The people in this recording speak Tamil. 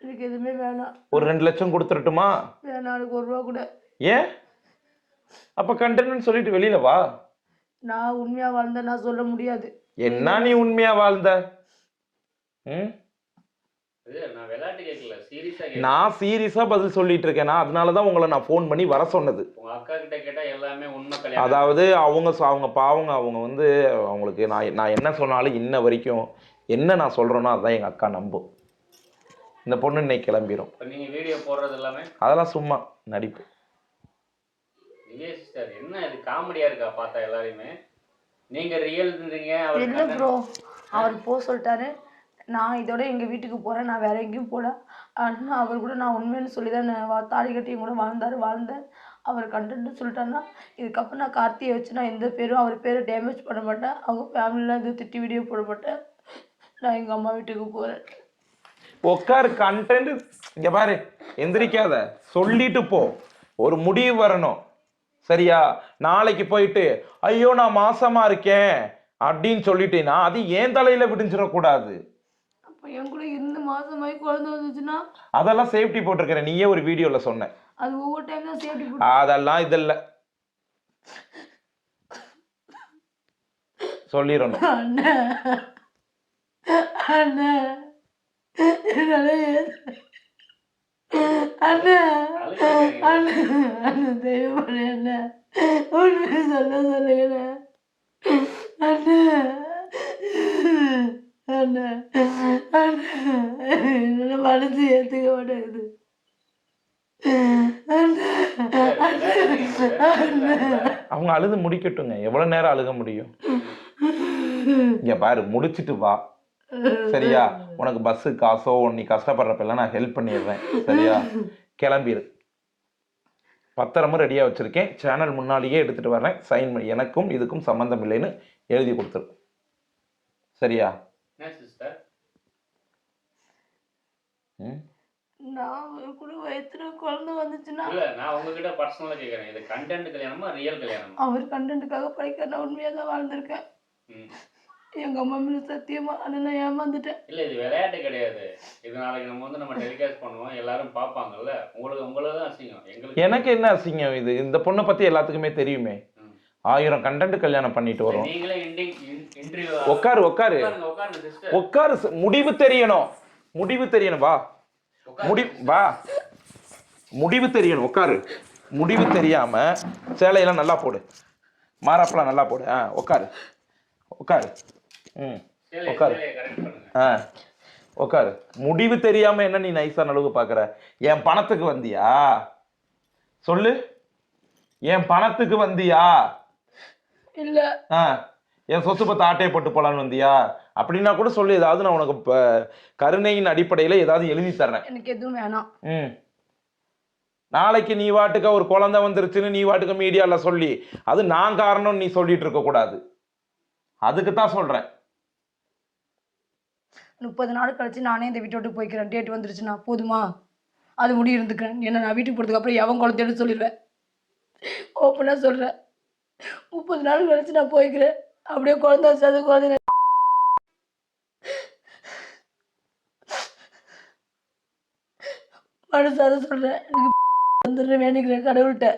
எனக்கு எதுவுமே வேணாம். ஒரு 2 லட்சம் கொடுத்துடட்டுமா? வேணாம், எனக்கு 1 ரூபா கூட. ஏன்? அப்ப கண்டென்ட்னு சொல்லிட்டு வெளியில வா. நான் உண்மையா வாழ்ந்தா நான் சொல்ல முடியாது. என்ன நீ உண்மையா வாழ்ந்த? நான் சீரியஸா பதில் சொல்லிட்டு இருக்கேன். அதனாலதான் உங்களை நான் போன் பண்ணி வர சொன்னது. உங்க அக்கா கிட்ட கேட்டா எல்லாமே உண்மை. அதாவது அவங்க பாவங்க, அவங்க வந்து அவங்களுக்கு நான் என்ன சொன்னாலும் இன்ன வரைக்கும் என்ன நான் சொல்றேனோ அதான் எங்க அக்கா நம்பும். இந்த பொண்ணு இன்னைக்கு கிளம்பிடும். நீங்க வீடியோ போடுறது எல்லாமே அதெல்லாம் சும்மா நடிப்பு. சிஸ்டர் என்ன இது காமெடியா இருக்கா பார்த்தா எல்லாரையுமே? நீங்க ரியல் இருந்தீங்க. இல்ல ப்ரோ, அவர் சொல்லிட்டாரு. நான் இதோட எங்க வீட்டுக்கு போறேன், நான் வேற எங்கேயும் போல. ஆனா அவர் கூட நான் உண்மைன்னு சொல்லி தான் தாலி கட்டி கூட வாழ்ந்தேன். அவர் கண்டென்ட் சொல்லிட்டாருன்னா இதுக்கப்புறம் நான் கார்த்தியை வச்சு நான் எந்த பேரும் அவர் பேரை டேமேஜ் பண்ண மாட்டேன். அவங்க ஃபேமிலியில் இது திட்டி வீடியோ போட மாட்டேன். நான் எங்கள் அம்மா வீட்டுக்கு போகிறேன். உட்காரு, கண்டென்ட் இங்கே பாரு, எந்திரிக்காத, சொல்லிட்டு போ. ஒரு முடிவு வரணும், சரியா? நாளைக்கு போயிட்டு ஐயோ நான் மாசமா இருக்கேன் அப்படின்னு சொல்லிட்டேன்னா அது ஏன் தலையில விடிஞ்சிடக்கூடாது. அப்போ என் கூட இருந்து மாசமாயி குழந்தை வந்துச்சுன்னா அதெல்லாம் சேஃப்டி போட்டிருக்கிறேன். நீயே ஒரு வீடியோல சொன்ன. அது ஒவ்வொரு டைம் தான் சேஃப்டி போட்டு. அதெல்லாம் இதல்ல சொல்லிடணும். அண்ணா அண்ணா அண்ணா அண்ணா அண்ணா தெய்வம் அண்ணா உண்மையை சொல்லுங்க அண்ணா அண்ணா அண்ணா என்னோட மனசு ஏற்றுக்க மாட்டேங்குது. அவங்க அழுது முடிக்கட்டுங்க. எவ்வளவு நேரம் அழுக முடியும்? இங்க பாரு, முடிச்சிட்டு வா, சரியா? உனக்கு பஸ் காசோ நீ கஷ்டப்படுறப்பெல்லாம் நான் ஹெல்ப் பண்ணிடுறேன், சரியா? கிளம்பிடு. பத்திரமும் ரெடியா வச்சிருக்கேன். சேனல் முன்னாடியே எடுத்துட்டு வர்றேன். சைன் பண்ணி எனக்கும் இதுக்கும் சம்பந்தம் இல்லைன்னு எழுதி கொடுத்துரு, சரியா? நான் கூட வயித்துல குழந்தை வந்துச்சுன்னா நான் உங்ககிட்ட பர்சனலா கேக்குறேன். இது கண்டென்ட் கல்யாணமா ரியல் கல்யாணமா? அவர் கண்டென்ட்டுக்காக படிக்க நான் உண்மையா தான் வாழ்ந்திருக்கேன். எங்க அம்மா மேல சத்தியமா நான் ஏமாந்துட்டேன். இல்ல இது விளையாட்டு கிடையாது. இது நாளைக்கு நம்ம டெலிகாஸ்ட் பண்ணுவோம், எல்லாரும் பாப்பாங்கல்ல. உங்களுக்கு தான் அசிங்கம். எனக்கு என்ன அசிங்கம்? இது இந்த பொண்ணை பத்தி எல்லாத்துக்குமே தெரியுமே. 1000 கண்டென்ட் கல்யாணம் பண்ணிட்டு வரோம். நீங்களே இன்டர்வியூ உட்காரு உட்காரு உட்காரு. முடிவு தெரியணும், முடிவு தெரியணும். வா வா, முடிவு தெரியணும். உட்காரு. முடிவு தெரியாம சேலையெல்லாம் நல்லா போடு, மாறாப்பெல்லாம் நல்லா போடு. உட்காரு உட்காரு. உட்காரு. உட்காரு. முடிவு தெரியாம என்ன நீ நைஸா நழுவு பாக்குற? என் பணத்துக்கு வந்தியா? சொல்லு, என் பணத்துக்கு வந்தியா? இல்ல. என் சொத்து பத்து ஆட்டையை போட்டு போலான்னு வந்தியா? அப்படின்னா கூட சொல்லு, ஏதாவது நான் உனக்கு கருணையின் அடிப்படையில ஏதாவது எழுதி தர்றேன். எனக்கு எதுவும் வேணாம். நாளைக்கு நீ வாட்டுக்க ஒரு குழந்தை வந்துருச்சுன்னு நீ வாட்டுக்க மீடியால சொல்லி அது நான் காரணம் நீ சொல்லிட்டு இருக்க கூடாது. அதுக்கு தான் சொல்றேன். 30 நாள் கழிச்சு நானே இந்த வீட்டை விட்டு போய்க்கிறேன். டேட் வந்துருச்சுன்னா போதுமா? அது முடி இருந்துக்கிறேன். என்ன நான் வீட்டுக்கு போறதுக்கு அப்புறம் எவன் குழந்தைன்னு சொல்லிடுவேன். ஓப்பனா சொல்றேன். 30 நாள் கழிச்சு நான் போய்க்கிறேன். அப்படியே குழந்தை வச்சாது குழந்தை மனசார சொல்றேன். எனக்கு வந்துடுறேன் வேணிக்கிறேன் கடவுள்கிட்ட.